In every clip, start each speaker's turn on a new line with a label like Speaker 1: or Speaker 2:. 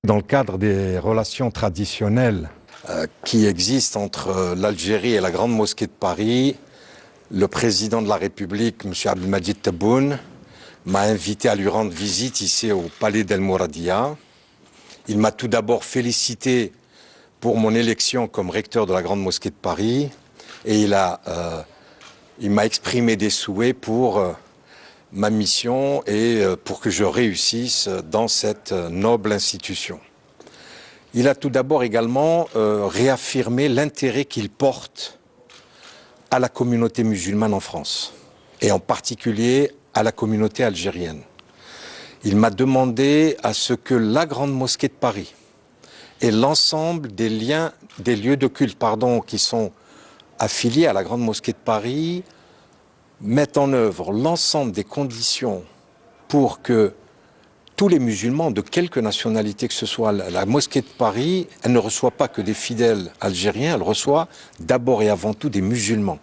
Speaker 1: Dans le cadre des relations traditionnelles
Speaker 2: qui existent entre l'Algérie et la Grande Mosquée de Paris, le président de la République, M. Abdelmadjid Tebboune, m'a invité à lui rendre visite ici au Palais d'El Mouradia. Il m'a tout d'abord félicité pour mon élection comme recteur de la Grande Mosquée de Paris et il m'a exprimé des souhaits pour ma mission et pour que je réussisse dans cette noble institution. Il a tout d'abord également réaffirmé l'intérêt qu'il porte à la communauté musulmane en France, et en particulier à la communauté algérienne. Il m'a demandé à ce que la Grande Mosquée de Paris et l'ensemble des lieux de culte qui sont affiliés à la Grande Mosquée de Paris mettent en œuvre l'ensemble des conditions pour que tous les musulmans, de quelque nationalité que ce soit, la mosquée de Paris, elle ne reçoit pas que des fidèles algériens, elle reçoit d'abord et avant tout des musulmans.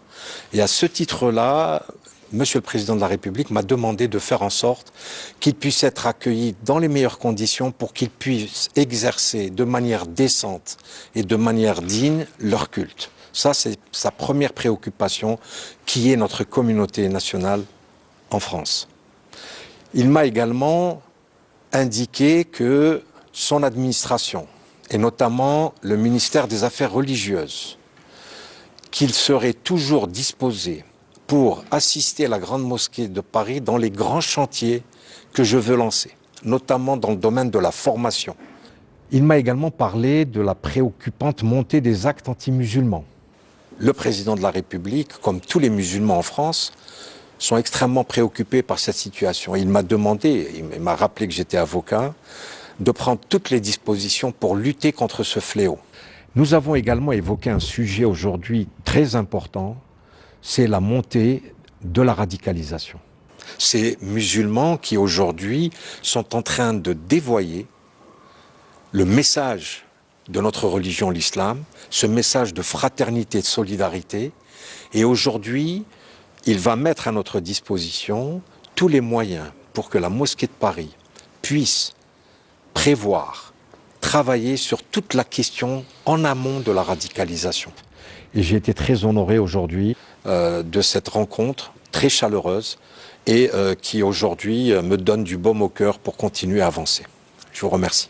Speaker 2: Et à ce titre-là, Monsieur le Président de la République m'a demandé de faire en sorte qu'ils puissent être accueillis dans les meilleures conditions pour qu'ils puissent exercer de manière décente et de manière digne leur culte. Ça, c'est sa première préoccupation, qui est notre communauté nationale en France. Il m'a également indiqué que son administration, et notamment le ministère des Affaires religieuses, qu'il serait toujours disposé pour assister à la Grande Mosquée de Paris dans les grands chantiers que je veux lancer, notamment dans le domaine de la formation.
Speaker 1: Il m'a également parlé de la préoccupante montée des actes anti-musulmans.
Speaker 2: Le président de la République, comme tous les musulmans en France, sont extrêmement préoccupés par cette situation. Il m'a demandé, il m'a rappelé que j'étais avocat, de prendre toutes les dispositions pour lutter contre ce fléau.
Speaker 1: Nous avons également évoqué un sujet aujourd'hui très important, c'est la montée de la radicalisation.
Speaker 2: Ces musulmans qui aujourd'hui sont en train de dévoyer le message de notre religion, l'islam, ce message de fraternité, de solidarité, et aujourd'hui, il va mettre à notre disposition tous les moyens pour que la mosquée de Paris puisse prévoir, travailler sur toute la question en amont de la radicalisation.
Speaker 1: Et j'ai été très honoré aujourd'hui
Speaker 2: de cette rencontre très chaleureuse et qui aujourd'hui me donne du baume au cœur pour continuer à avancer. Je vous remercie.